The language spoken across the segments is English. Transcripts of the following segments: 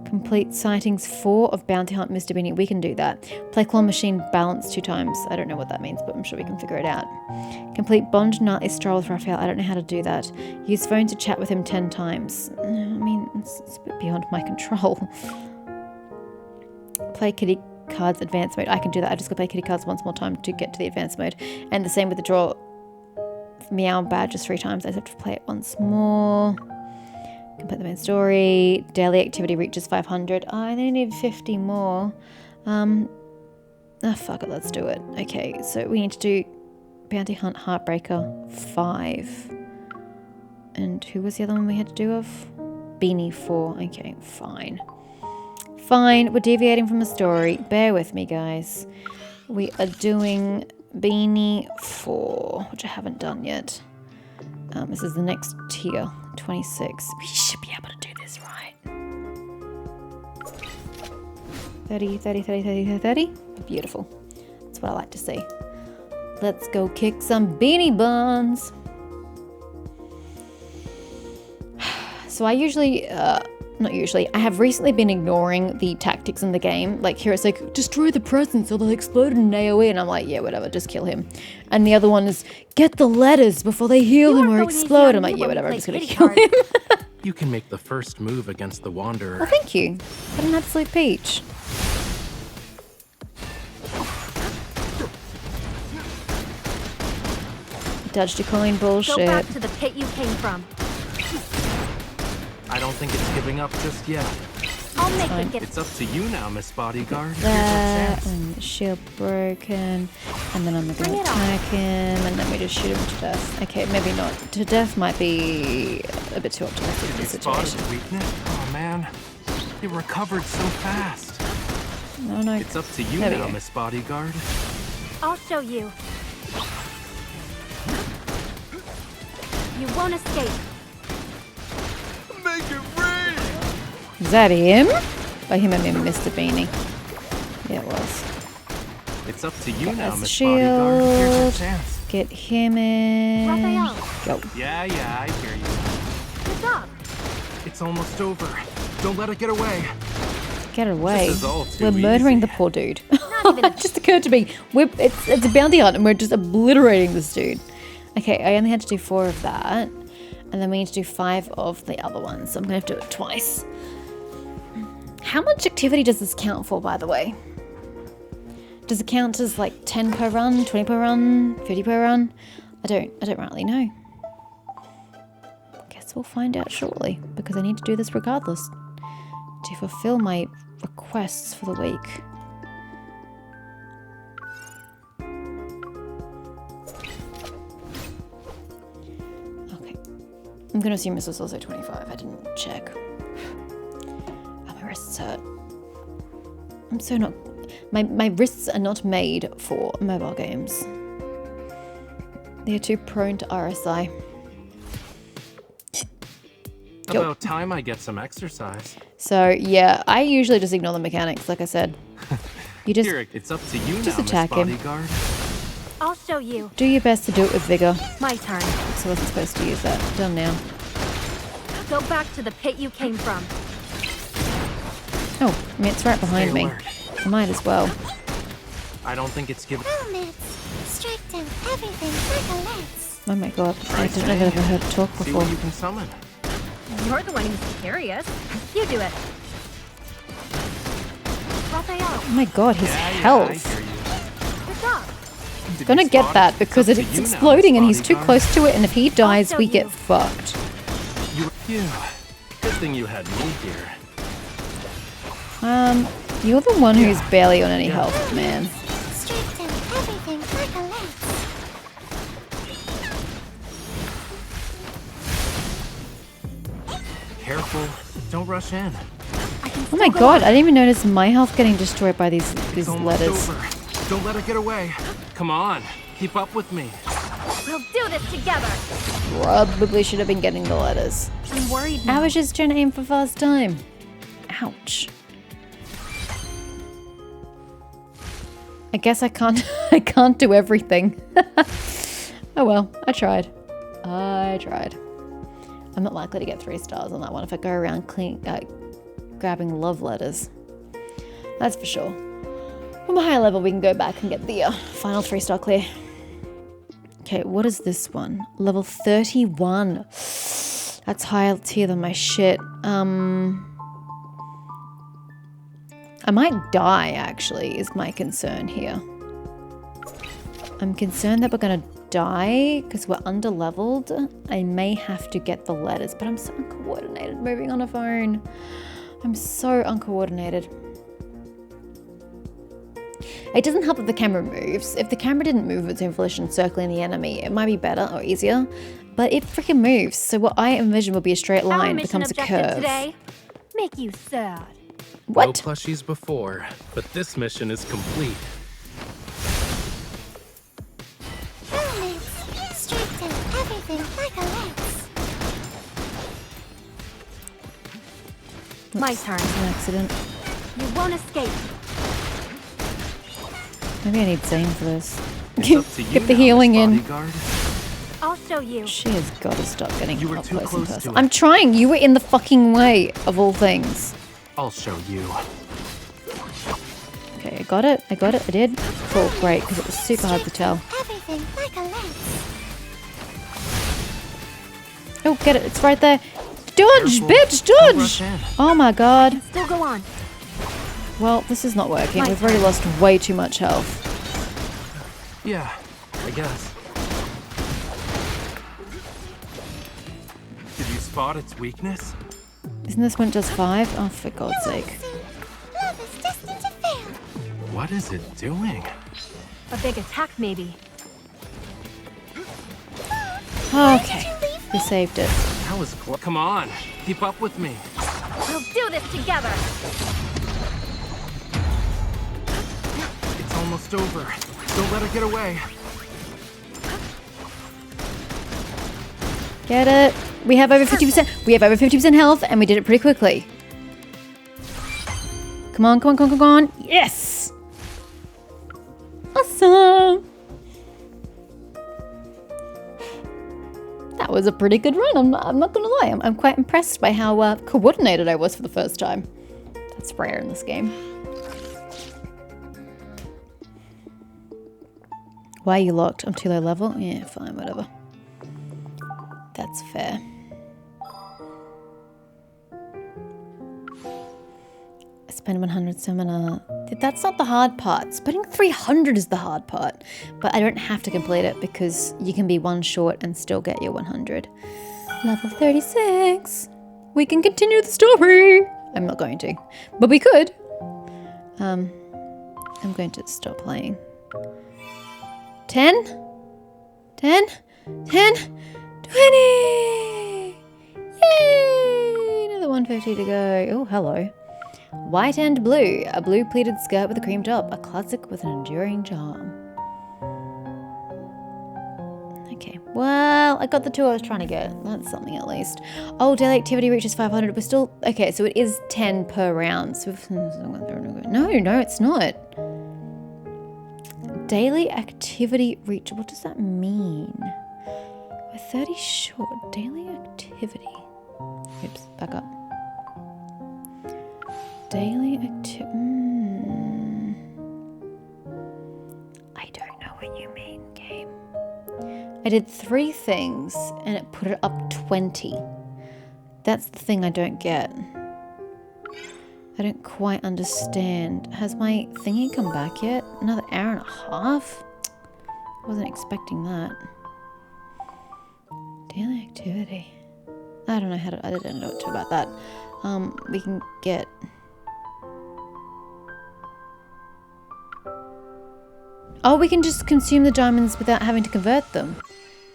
Complete sightings 4 of Bounty Hunt Mr. Beanie. We can do that. Play claw machine balance 2 times. I don't know what that means, but I'm sure we can figure it out. Complete Bond nightly stroll with Raphael. I don't know how to do that. Use phone to chat with him 10 times. I mean, it's a bit beyond my control. Play kitty cards advanced mode. I can do that. I just got to play kitty cards once more time to get to the advanced mode. And the same with the draw meow badges 3 times. I just have to play it once more. Complete the main story. Daily activity reaches 500. I only need 50 more. Fuck it, let's do it. Okay, so we need to do Bounty Hunt Heartbreaker 5. And who was the other one we had to do of? Beanie 4. Okay, fine. Fine, we're deviating from the story. Bear with me, guys. We are doing Beanie 4, which I haven't done yet. This is the next tier, 26. We should be able to do this right. 30, 30, 30, 30, 30. Beautiful. That's what I like to see. Let's go kick some beanie buns. So I usually, not usually, I have recently been ignoring the tactics in the game. Like here it's like, destroy the presence or they'll explode in an AoE. And I'm like, yeah, whatever, just kill him. And the other one is, get the letters before they heal him or explode. I'm like, yeah, whatever, I'm just going to kill him. You can make the first move against the Wanderer. Oh, thank you. What an absolute peach. Dodged your coin bullshit. Go back to the pit you came from. I don't think it's giving up just yet. I'll make it get. It's up to you now, Miss Bodyguard. That, and the shield broken, and then I'm going to attack him, and then we just shoot him to death. Okay, maybe not. To death might be a bit too optimistic in this situation. Weakness? Oh man, it recovered so fast. No. It's up to you now, Miss Bodyguard. I'll show you. You won't escape. Make it rain! Is that him? By him I mean Mr. Beanie. Yeah, it was. It's up to you now, Miss shield. Bodyguard. Here's your chance. Get him in. Raphael. Go. Yeah, I hear you. Good job. It's almost over. Don't let it get away. Get away. This is all too We're murdering easy. the poor dude. Not even It just occurred to me. It's a bounty hunt and we're just obliterating this dude. Okay, I only had to do 4 of that. And then we need to do 5 of the other ones. So I'm going to have to do it twice. How much activity does this count for, by the way? Does it count as like 10 per run, 20 per run, 50 per run? I don't really know. Guess we'll find out shortly, because I need to do this regardless to fulfill my requests for the week. Okay. I'm gonna assume this was also 25. I didn't check. Oh, my wrists hurt. I'm so not... My wrists are not made for mobile games. They're too prone to RSI. About time I get some exercise. So, yeah, I usually just ignore the mechanics, like I said. You just, Here, it's up to you just now, attack Miss him. Bodyguard. I'll show you. Do your best to do it with vigor. My turn. So I wasn't supposed to use that. Done now. Go back to the pit you came from. Oh, I mean, it's right behind Stay me. alert. I might as well. I don't think it's given. Helmets. Strike down everything like a lance. Oh my god, I didn't know that I've ever heard it talk See before. what you can summon. You're the one who's curious. You do it. Raphael. Oh my god, his I health. hear you. Good job. Did Gonna you get spot that it? because It's up it's to you now, exploding Miss and he's too Bodyguard. close to it, and if he dies, show we get you. fucked. You. Good thing you had me here. You're the one who's barely on any health, man. Strike down everything like a lance. Careful. Don't rush in. Oh my god, I didn't even notice my health getting destroyed by these It's almost letters. over. Don't let it get away. Come on. Keep up with me. We'll do this together. Probably should have been getting the letters. I'm worried I now. was just trying to aim for fast time. Ouch. I guess I can't I can't do everything. Oh well, I tried. I'm not likely to get 3 stars on that one if I go around grabbing love letters. That's for sure. From a higher level, we can go back and get the final 3-star clear. Okay, what is this one? Level 31. That's higher tier than my shit. I might die, actually, is my concern here. I'm concerned that we're gonna die because we're under-leveled. I may have to get the letters, but I'm so uncoordinated moving on a phone. I'm so uncoordinated. It doesn't help if the camera moves. If the camera didn't move of its own volition circling the enemy, it might be better or easier, but it freaking moves. So what I envision will be a straight line becomes a curve. Today, make you sad. What? No plushies before, but this mission is complete. Romance. Strike down everything like a lance. My turn. An accident. You won't escape. Maybe I need Zane for this. It's up to you Get the now, healing Miss in. Bodyguard. I'll show you. She has got to stop getting You were up too close and close to personal. it. I'm trying. You were in the fucking way of all things. I'll show you. Okay, I got it. I got it. I did. Cool. Great, because it was super hard to tell. Everything like a lance. Oh, get it. It's right there. Dodge, Careful. bitch, Don't dodge. rush in. Oh my god. Still go on. Well, this is not working. My We've already lost way too much health. Yeah, I guess. Did you spot its weakness? Isn't this one just 5? Oh, for God's sake. Love is destined to fail. What is it doing? A big attack, maybe. Okay. We saved it. That was close. Come on, keep up with me. We'll do this together. It's almost over. Don't let her get away. Get it. We have over 50%. We have over 50% health, and we did it pretty quickly. Come on, come on, come on, come on. Yes! Awesome! That was a pretty good run. I'm not gonna lie. I'm quite impressed by how coordinated I was for the first time. That's rare in this game. Why are you locked? I'm too low level? Yeah, fine, whatever. That's fair. I spend 100 stamina. That's not the hard part. Spending 300 is the hard part. But I don't have to complete it because you can be one short and still get your 100. Level 36. We can continue the story. I'm not going to, but we could. I'm going to stop playing. 10, 10, 10, 20! Yay! Another 150 to go. Oh, hello. White and blue. A blue pleated skirt with a cream top. A classic with an enduring charm. Okay. Well, I got the 2 I was trying to get. That's something at least. Oh, daily activity reaches 500. We're still... Okay, so it is 10 per round. So no, it's not. Daily activity reach. What does that mean? We're 30 short. Daily activity. Oops, back up. Daily activity. I don't know what you mean, game. I did 3 things and it put it up 20. That's the thing I don't get. I don't quite understand. Has my thingy come back yet? Another hour and a half? I wasn't expecting that. Daily activity. I don't know how to, I didn't know what to do about that. We can get... Oh, we can just consume the diamonds without having to convert them.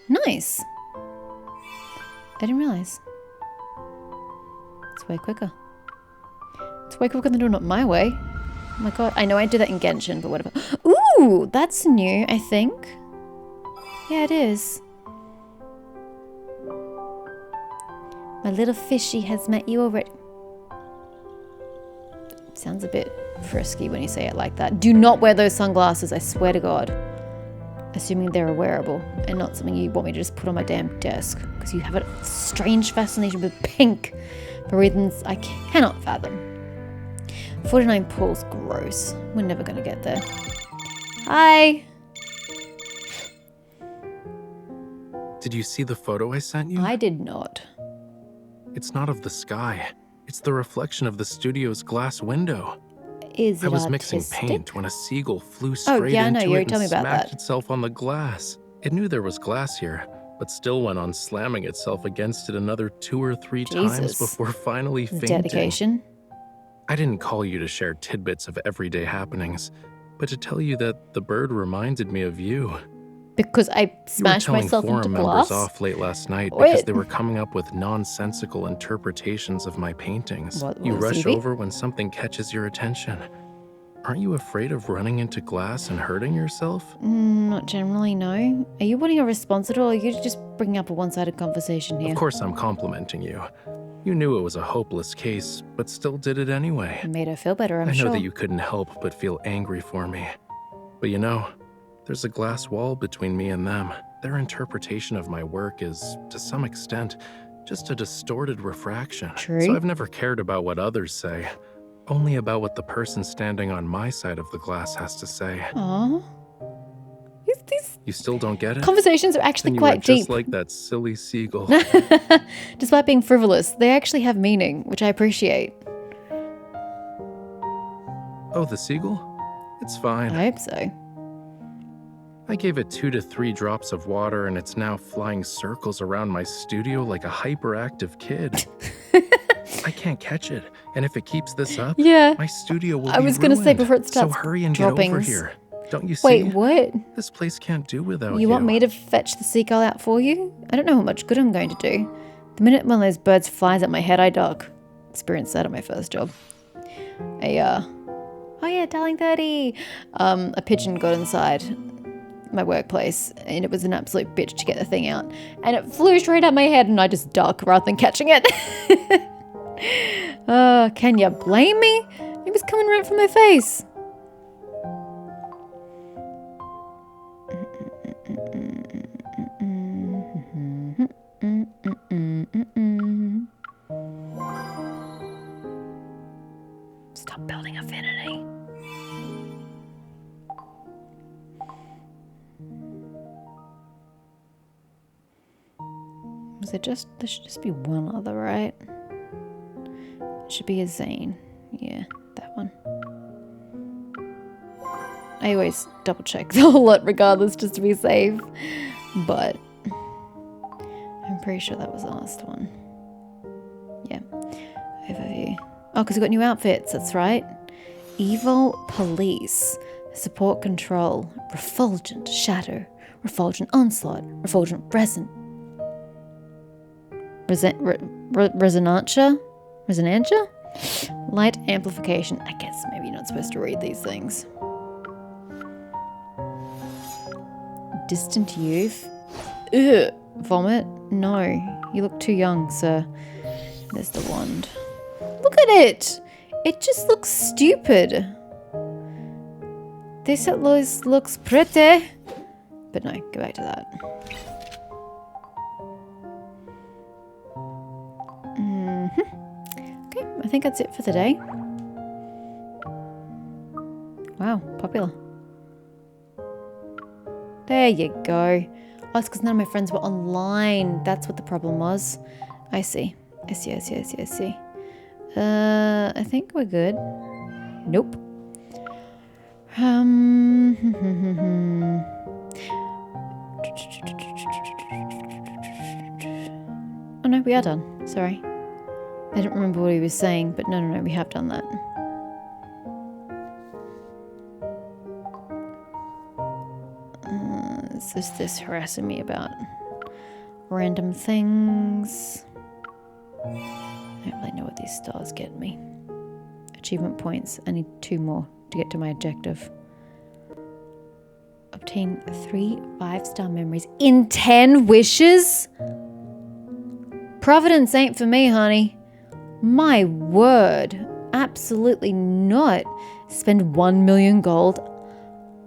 Nice. I didn't realize. It's way quicker. It's way quicker than doing it my way. Oh my god. I know I do that in Genshin, but whatever. Ooh, that's new, I think. Yeah, it is. My little fishy has met you already. Sounds a bit frisky when you say it like that. Do not wear those sunglasses, I swear to God. Assuming they're wearable and not something you want me to just put on my damn desk. Because you have a strange fascination with pink for reasons I cannot fathom. 49 pulls, gross. We're never gonna get there. Hi! Did you see the photo I sent you? I did not. It's not of the sky. It's the reflection of the studio's glass window. Is it I was artistic? mixing paint when a seagull flew straight yeah, I know, into you it already and told me about smacked that. itself on the glass. It knew there was glass here, but still went on slamming itself against it another 2 or 3 times Jesus. before finally fainting. Dedication. I didn't call you to share tidbits of everyday happenings, but to tell you that the bird reminded me of you. Because I You were smashed telling myself into forum glass? members off late last night Wait. because they were coming up with nonsensical interpretations of my paintings. What You was rush Evie? over when something catches your attention. Aren't you afraid of running into glass and hurting yourself? Not generally, no. Are you wanting a response at all? Or are you just bringing up a one-sided conversation here? Of course I'm complimenting you. You knew it was a hopeless case, but still did it anyway. It made her feel better, I'm I know sure. that you couldn't help but feel angry for me. But you know, there's a glass wall between me and them. Their interpretation of my work is, to some extent, just a distorted refraction. True. So I've never cared about what others say, only about what the person standing on my side of the glass has to say. Aww. These You still don't get it? conversations are actually Then you quite are just deep. like that silly seagull. Despite being frivolous, they actually have meaning, which I appreciate. Oh, the seagull? It's fine. I hope so. I gave it 2 to 3 drops of water and it's now flying circles around my studio like a hyperactive kid. I can't catch it, and if it keeps this up, Yeah. my studio will be I was gonna say ruined. before it starts So hurry and get over droppings. here. Don't you see? Wait, what? This place can't do without you. You want me to fetch the seagull out for you? I don't know how much good I'm going to do. The minute one of those birds flies at my head, I duck. Experienced that at my first job. Oh yeah, darling 30. A pigeon got inside my workplace, and it was an absolute bitch to get the thing out. And it flew straight at my head, and I just duck rather than catching it. Can you blame me? It was coming right from my face. Stop building affinity. There should just be one other, right? It should be a Zane. Yeah, that one. I always double check the whole lot regardless just to be safe. But I'm pretty sure that was the last one. Yeah. Overview. Oh, because we got new outfits, that's right. Evol Police. Support Control. Refulgent Shadow. Refulgent Onslaught. Refulgent Resonantia? Light Amplification. I guess maybe you're not supposed to read these things. Distant Youth. Ugh. Vomit? No. You look too young, sir. There's the wand. Look at it! It just looks stupid. This at least looks pretty. But no, go back to that. Okay, I think that's it for the day. Wow, popular. There you go. Oh, it's because none of my friends were online. That's what the problem was. I see. I see. I think we're good. Nope. Oh no, we are done. Sorry. I didn't remember what he was saying, but no, we have done that. It's just this harassing me about random things. I don't really know what these stars get me. Achievement points. I need 2 more to get to my objective. Obtain 3 5-star memories in 10 wishes? Providence ain't for me, honey. My word. Absolutely not. Spend 1 million gold.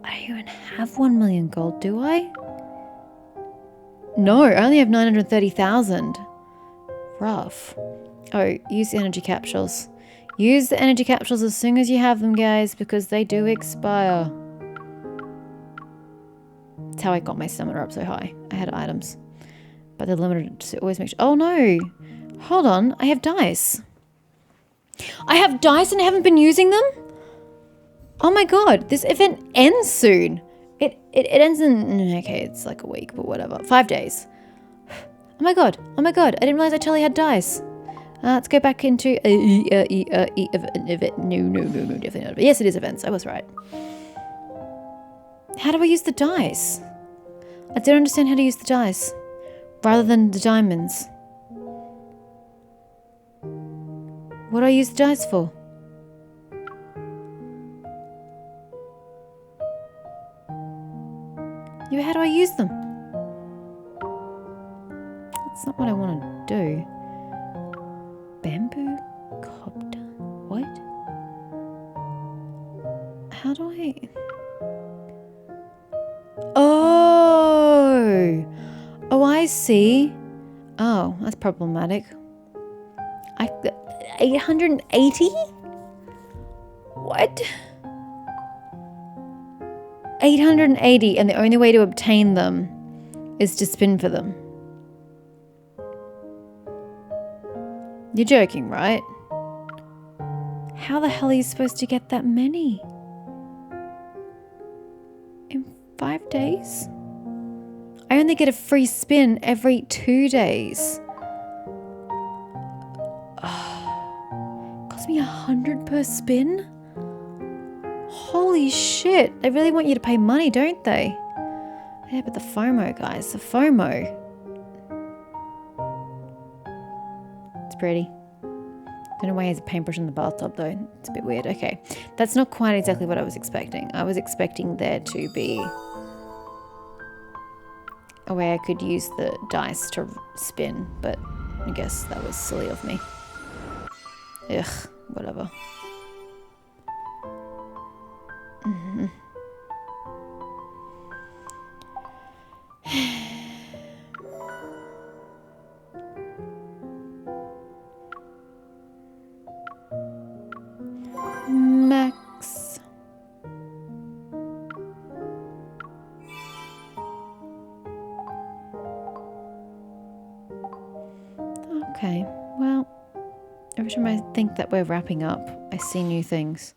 I don't even have 1 million gold, do I? No, I only have 930,000. Rough. Oh, use the energy capsules. Use the energy capsules as soon as you have them, guys, because they do expire. That's how I got my stamina up so high. I had items. But they're limited to always make sure. Oh no! Hold on, I have dice. I have dice and I haven't been using them? Oh my god, this event ends soon. It ends in, okay, it's like a week, but whatever. 5 days. Oh my god, I didn't realize I totally had dice. Let's go back into, no, definitely not. Yes, it is events, I was right. How do I use the dice? I don't understand how to use the dice. Rather than the diamonds. What do I use the dice for? Yeah, how do I use them? That's not what I want to do. Bamboo copter. What? How do I... Oh! Oh, I see. Oh, that's problematic. 880? What? 880, and the only way to obtain them is to spin for them. You're joking, right? How the hell are you supposed to get that many? In 5 days? I only get a free spin every 2 days. Cost me 100 per spin? Holy shit. They really want you to pay money, don't they? Yeah, but the FOMO, guys. The FOMO. It's pretty. Don't know why he has a paintbrush in the bathtub, though. It's a bit weird. Okay. That's not quite exactly what I was expecting. I was expecting there to be a way I could use the dice to spin, but I guess that was silly of me. Ugh, whatever. Max. Okay, well, every time I think that we're wrapping up, I see new things.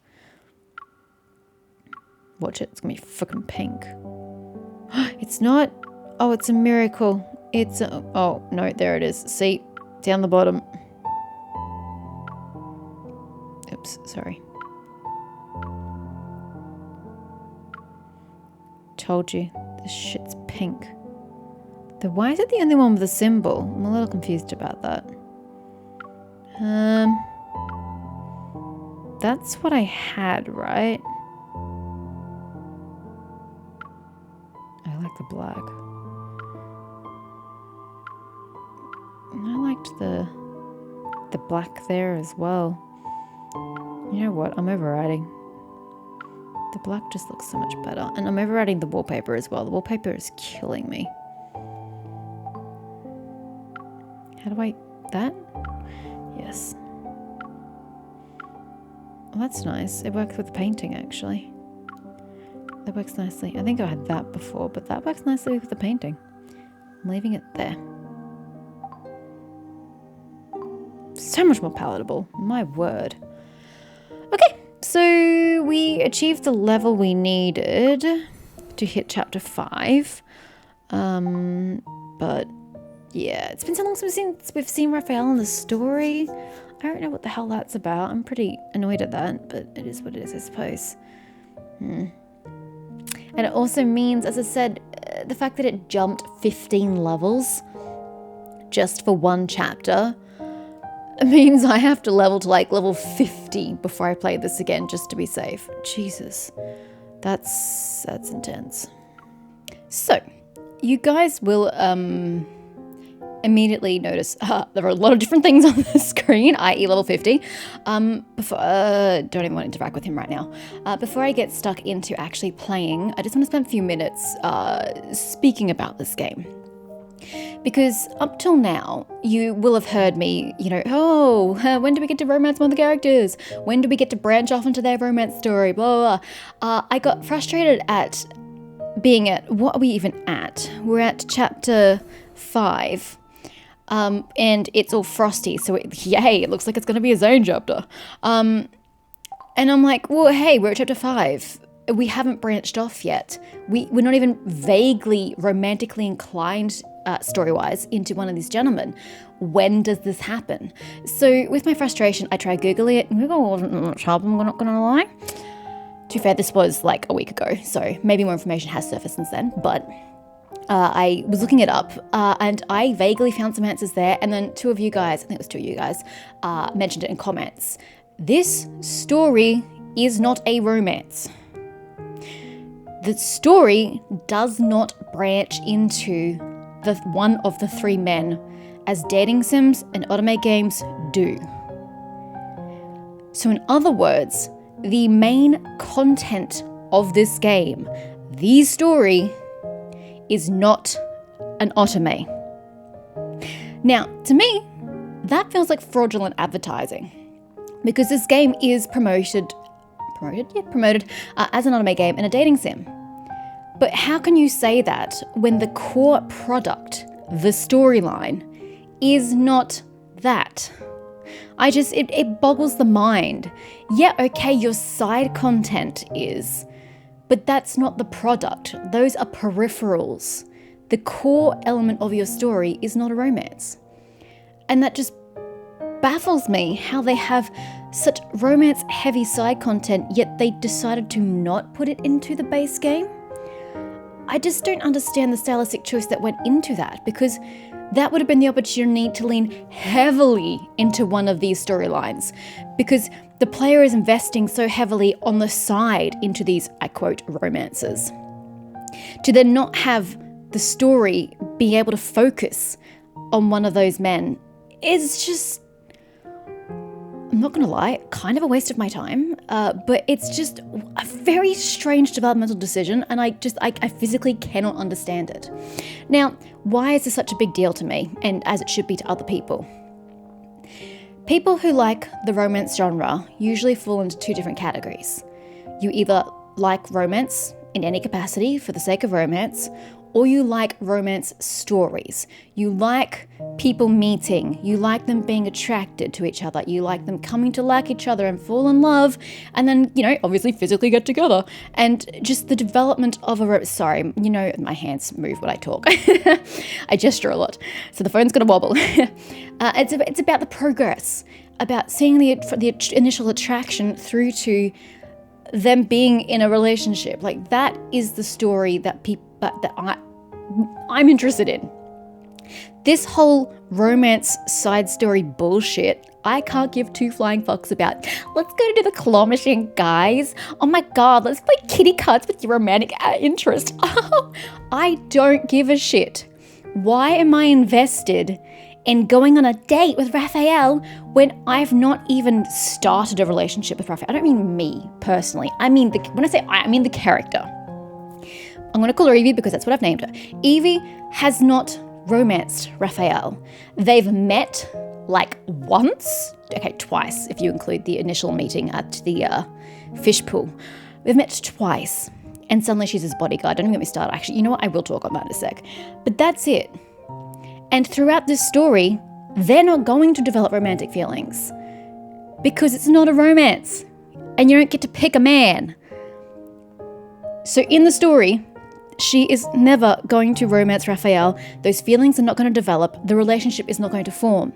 Watch it, it's gonna be fucking pink. It's not. Oh, it's a miracle. It's a, oh, no, there it is. See, down the bottom. Oops, sorry. Told you, this shit's pink. Then why is it the only one with a symbol? I'm a little confused about that. That's what I had, right? I like the black. I liked the black there as well. You know what? I'm overriding. The black just looks so much better. And I'm overriding the wallpaper as well. The wallpaper is killing me. How do I... that? Yes. Well, that's nice. It works with the painting, actually. That works nicely. I think I had that before, but that works nicely with the painting. I'm leaving it there. So much more palatable. My word. Okay, so we achieved the level we needed to hit chapter 5. But yeah, it's been so long since we've seen Raphael in the story. I don't know what the hell that's about. I'm pretty annoyed at that, but it is what it is, I suppose. And it also means, as I said, the fact that it jumped 15 levels just for one chapter means I have to level to like level 50 before I play this again just to be safe. Jesus, that's intense. So, you guys will immediately notice there are a lot of different things on the screen, i.e. level 50. Before, don't even want to interact with him right now. Before I get stuck into actually playing, I just want to spend a few minutes speaking about this game. Because up till now, you will have heard me, when do we get to romance one of the characters? When do we get to branch off into their romance story? Blah, blah, blah. I got frustrated at being at, what are we even at? We're at chapter 5. And it's all frosty, so it looks like it's going to be a zone chapter. And I'm like, well, hey, we're at chapter 5. We haven't branched off yet. We're not even vaguely romantically inclined story-wise into one of these gentlemen. When does this happen? So with my frustration, I tried Googling it. Google wasn't much help, I'm not going to lie. To be fair, this was like a week ago, so maybe more information has surfaced since then, but I was looking it up and I vaguely found some answers there, and then two of you guys, mentioned it in comments. This story is not a romance. The story does not branch into the one of the three men as dating sims and otome games do. So in other words, the main content of this game, the story, is not an otome. Now, to me, that feels like fraudulent advertising, because this game is promoted as an otome game and a dating sim. But how can you say that when the core product, the storyline, is not that? It boggles the mind. Yeah, okay, your side content is, but that's not the product. Those are peripherals. The core element of your story is not a romance. And that just baffles me, how they have such romance-heavy side content, yet they decided to not put it into the base game. I just don't understand the stylistic choice that went into that, because that would have been the opportunity to lean heavily into one of these storylines, because the player is investing so heavily on the side into these, I quote, romances. To then not have the story be able to focus on one of those men is just, I'm not going to lie, kind of a waste of my time, but it's just a very strange developmental decision, and I physically cannot understand it. Now, why is this such a big deal to me, and as it should be to other people? People who like the romance genre usually fall into two different categories. You either like romance in any capacity for the sake of romance, or you like romance stories. You like people meeting, you like them being attracted to each other, you like them coming to like each other and fall in love, and then, obviously physically get together. And just the development of my hands move when I talk. I gesture a lot, so the phone's gonna wobble. It's about the progress, about seeing the initial attraction through to them being in a relationship. Like, that is the story that I'm interested in. This whole romance side story bullshit, I can't give two flying fucks about. Let's go to the claw machine, guys. Oh my god, let's play kitty cards with your romantic interest. I don't give a shit. Why am I invested in going on a date with Raphael when I've not even started a relationship with Raphael? I don't mean me personally. I mean the character. I'm going to call her Evie because that's what I've named her. Evie has not romanced Raphael. They've met twice, if you include the initial meeting at the fish pool. They've met twice, and suddenly she's his bodyguard. Don't even get me started. Actually, you know what? I will talk on that in a sec. But that's it. And throughout this story, they're not going to develop romantic feelings because it's not a romance, and you don't get to pick a man. So in the story, she is never going to romance Raphael. Those feelings are not going to develop. The relationship is not going to form.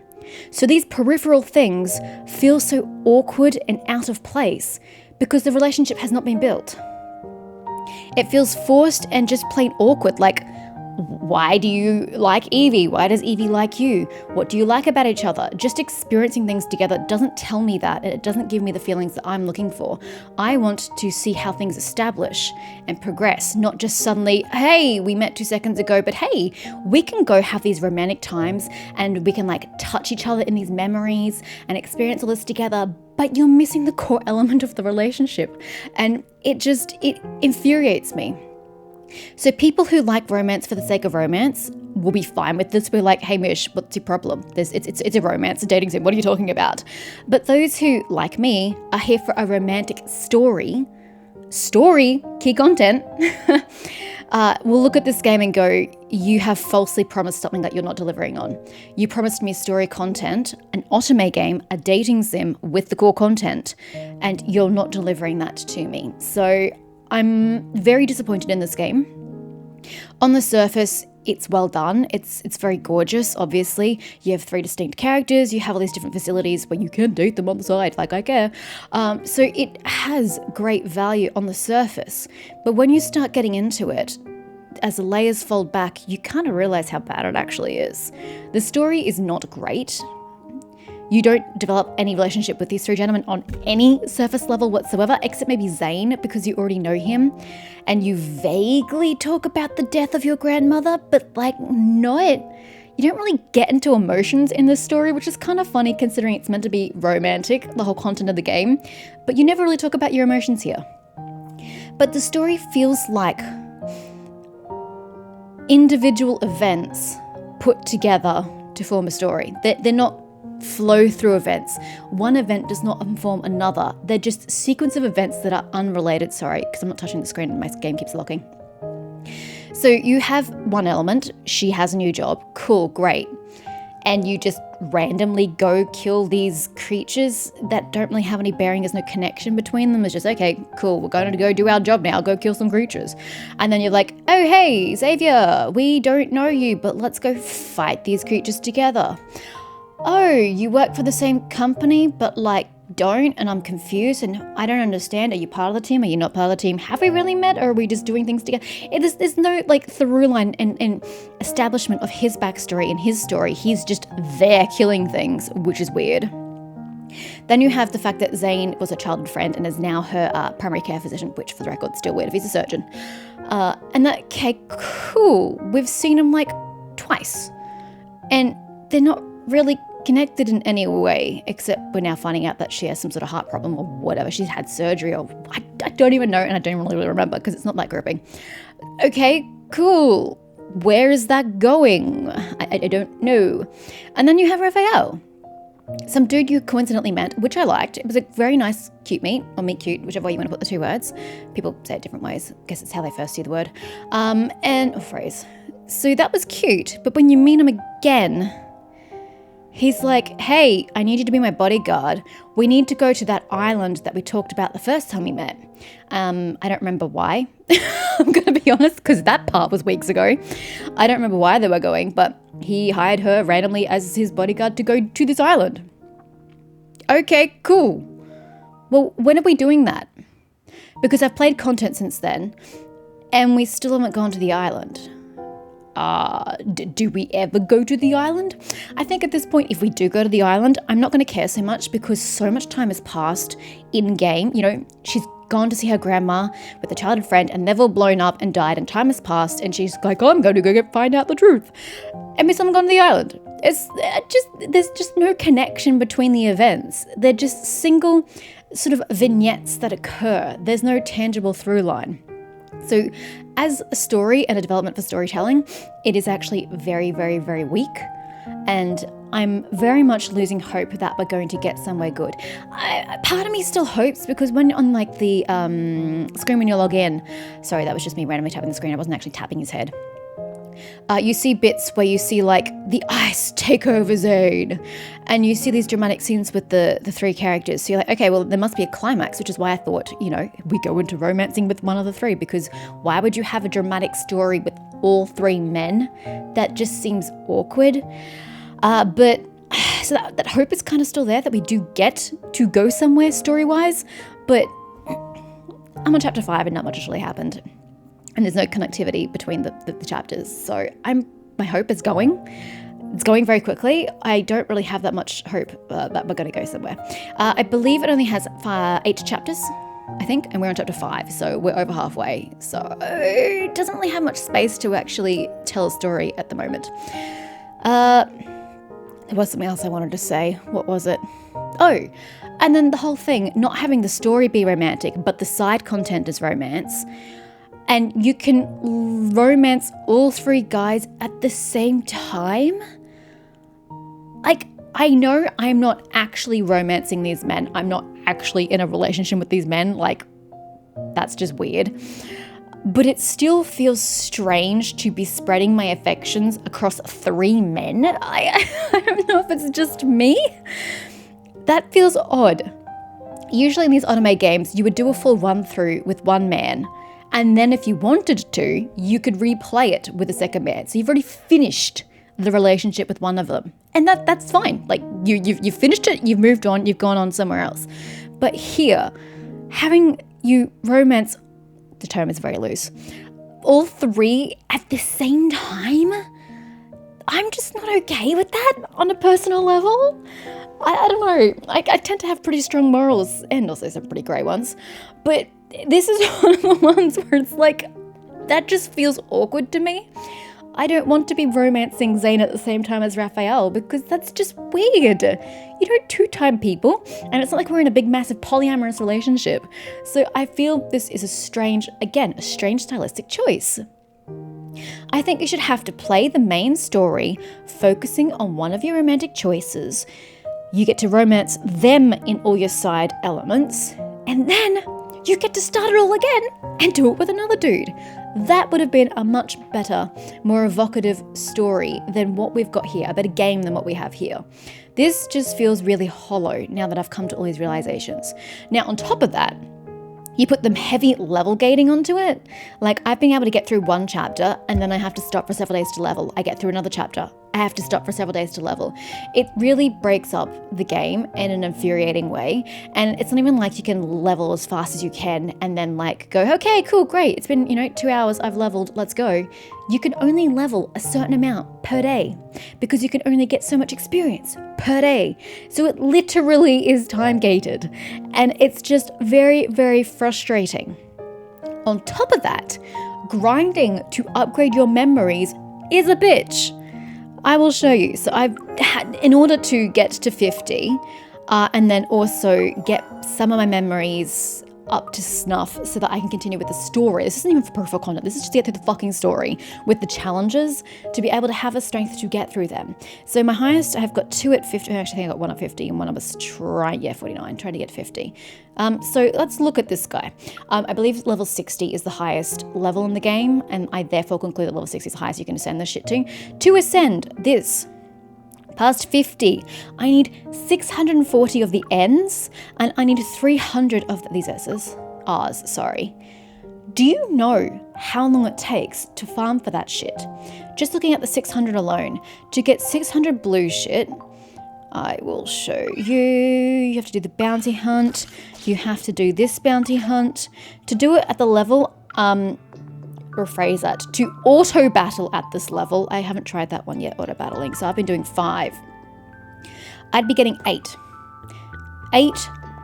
So these peripheral things feel so awkward and out of place because the relationship has not been built. It feels forced and just plain awkward. Like, why do you like Evie? Why does Evie like you? What do you like about each other? Just experiencing things together doesn't tell me that, and it doesn't give me the feelings that I'm looking for. I want to see how things establish and progress, not just suddenly, hey, we met 2 seconds ago, but hey, we can go have these romantic times and we can touch each other in these memories and experience all this together, but you're missing the core element of the relationship. And it infuriates me. So people who like romance for the sake of romance will be fine with this. We're like, hey Mish, what's your problem? It's a romance, a dating sim. What are you talking about? But those who, like me, are here for a romantic story, key content, will look at this game and go, you have falsely promised something that you're not delivering on. You promised me story content, an otome game, a dating sim with the core content, and you're not delivering that to me. So I'm very disappointed in this game. On the surface, it's well done. It's very gorgeous, obviously. You have 3 distinct characters. You have all these different facilities where you can date them on the side, like I care. So it has great value on the surface. But when you start getting into it, as the layers fold back, you kind of realize how bad it actually is. The story is not great. You don't develop any relationship with these 3 gentlemen on any surface level whatsoever, except maybe Zane, because you already know him. And you vaguely talk about the death of your grandmother, but like not. You don't really get into emotions in this story, which is kind of funny considering it's meant to be romantic, the whole content of the game. But you never really talk about your emotions here. But the story feels like individual events put together to form a story. They're not flow through events. One event does not inform another. They're just sequence of events that are unrelated. Sorry, because I'm not touching the screen and my game keeps locking. So you have one element. She has a new job. Cool, great. And you just randomly go kill these creatures that don't really have any bearing. There's no connection between them. It's just, okay, cool, we're going to go do our job now. Go kill some creatures. And then you're like, oh, hey, Xavier, we don't know you, but let's go fight these creatures together. Oh, you work for the same company, but like don't, and I'm confused and I don't understand. Are you part of the team? Are you not part of the team? Have we really met, or are we just doing things together? There's no like through line and establishment of his backstory and his story. He's just there killing things, which is weird. Then you have the fact that Zane was a childhood friend and is now her primary care physician, which for the record, still weird if he's a surgeon. And that, okay, cool. We've seen him like twice. And they're not really connected in any way, except we're now finding out that she has some sort of heart problem or whatever. She's had surgery or I don't even know, and I don't really remember because it's not that gripping. Okay, cool. Where is that going? I don't know. And then you have Raphael, some dude you coincidentally met, which I liked. It was a very nice cute meet, or meet cute, whichever way you want to put the 2 words. People say it different ways. I guess it's how they first see the word. Phrase. So that was cute, but when you meet him again, he's like, hey, I need you to be my bodyguard. We need to go to that island that we talked about the first time we met. I don't remember why. I'm going to be honest, because that part was weeks ago. I don't remember why they were going, but he hired her randomly as his bodyguard to go to this island. Okay, cool. Well, when are we doing that? Because I've played content since then, and we still haven't gone to the island. Do we ever go to the island? I think at this point, if we do go to the island, I'm not going to care so much because so much time has passed in game. You know, she's gone to see her grandma with a childhood friend and they've all blown up and died and time has passed and she's like, oh, I'm going to go find out the truth. And we still haven't gone to the island. There's just no connection between the events. They're just single sort of vignettes that occur. There's no tangible through line. So as a story and a development for storytelling, it is actually very, very, very weak. And I'm very much losing hope that we're going to get somewhere good. Part of me still hopes because when on like the screen when you log in, sorry, that was just me randomly tapping the screen. I wasn't actually tapping his head. You see bits where you see like the ice take over Zane and you see these dramatic scenes with the 3 characters. So you're like, okay, well, there must be a climax, which is why I thought, you know, we go into romancing with one of the 3 because why would you have a dramatic story with all 3 men? That just seems awkward. But so that hope is kind of still there that we do get to go somewhere story-wise, but I'm on chapter 5 and not much has really happened. And there's no connectivity between the chapters. So my hope is going. It's going very quickly. I don't really have that much hope that we're going to go somewhere. I believe it only has 8 chapters, I think, and we're on chapter 5, so we're over halfway. So it doesn't really have much space to actually tell a story at the moment. There was something else I wanted to say. What was it? Oh, and then the whole thing, not having the story be romantic, but the side content is romance. and you can romance all 3 guys at the same time. Like, I know I'm not actually romancing these men. I'm not actually in a relationship with these men. Like, that's just weird. But it still feels strange to be spreading my affections across 3 men. I don't know if it's just me. That feels odd. Usually in these otome games, you would do a full run through with 1 man. And then if you wanted to, you could replay it with a second man. So you've already finished the relationship with one of them. And that's fine. Like, you've finished it, you've moved on, you've gone on somewhere else. But here, having you romance, the term is very loose, all 3 at the same time, I'm just not okay with that on a personal level. I don't know. I tend to have pretty strong morals and also some pretty grey ones. But this is one of the ones where it's like, that just feels awkward to me. I don't want to be romancing Zane at the same time as Raphael because that's just weird. You don't 2-time people, and it's not like we're in a big, massive polyamorous relationship. So I feel this is a strange stylistic choice. I think you should have to play the main story, focusing on one of your romantic choices. You get to romance them in all your side elements, and then you get to start it all again and do it with another dude. That would have been a much better, more evocative story than what we've got here, a better game than what we have here. This just feels really hollow now that I've come to all these realizations. Now, on top of that, you put them heavy level gating onto it. Like, I've been able to get through 1 chapter and then I have to stop for several days to level. I get through another chapter. I have to stop for several days to level. It really breaks up the game in an infuriating way. And it's not even like you can level as fast as you can and then like go, okay, cool, great. It's been, 2 hours, I've leveled, let's go. You can only level a certain amount per day because you can only get so much experience per day. So it literally is time gated. And it's just very, very frustrating. On top of that, grinding to upgrade your memories is a bitch. I will show you. So I've had, in order to get to 50, and then also get some of my memories up to snuff so that I can continue with the story. This isn't even for peripheral content. This is just to get through the fucking story with the challenges, to be able to have a strength to get through them. So my highest, I've got 2 at 50. I actually think I got 1 at 50 and one of us 49, trying to get 50. So let's look at this guy. I believe level 60 is the highest level in the game, and I therefore conclude that level 60 is the highest you can ascend this shit to. To ascend this past 50, I need 640 of the N's, and I need 300 of these R's, sorry. Do you know how long it takes to farm for that shit? Just looking at the 600 alone, to get 600 blue shit, I will show you. You have to do the bounty hunt. You have to do this bounty hunt. To do it at the level, rephrase that, to auto battle at this level, I haven't tried that one yet, auto battling, so I've been doing 5. I'd be getting 8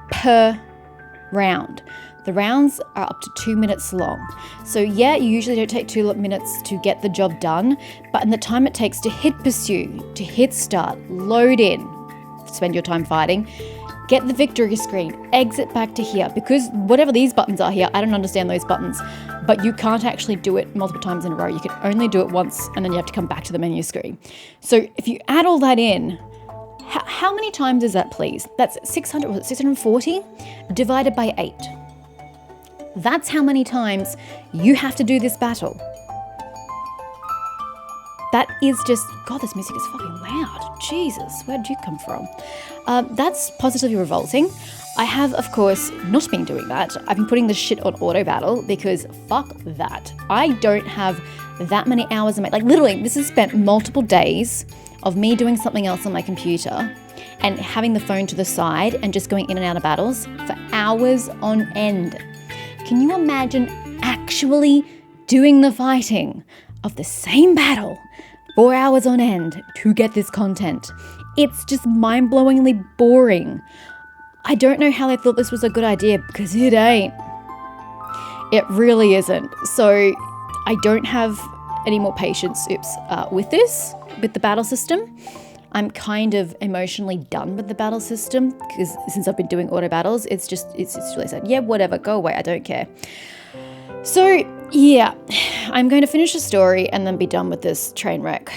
per round. The rounds are up to 2 minutes long. So yeah, you usually don't take 2 minutes to get the job done, but in the time it takes to hit pursue, to hit start, load in, spend your time fighting, get the victory screen, exit back to here, because whatever these buttons are here, I don't understand those buttons, but you can't actually do it multiple times in a row. You can only do it once, and then you have to come back to the menu screen. So if you add all that in, how many times is that, please? That's 640 divided by 8. That's how many times you have to do this battle. That is just, God, this music is fucking loud. Jesus, where'd you come from? That's positively revolting. I have, of course, not been doing that. I've been putting this shit on auto battle because fuck that. I don't have that many hours in my, like literally, this has spent multiple days of me doing something else on my computer and having the phone to the side and just going in and out of battles for hours on end. Can you imagine actually doing the fighting of the same battle 4 hours on end to get this content? It's just mind-blowingly boring. I don't know how they thought this was a good idea because it ain't. It really isn't. So I don't have any more patience with this, with the battle system. I'm kind of emotionally done with the battle system because since I've been doing auto battles, it's really said, yeah, whatever, go away, I don't care. So, yeah, I'm going to finish the story and then be done with this train wreck.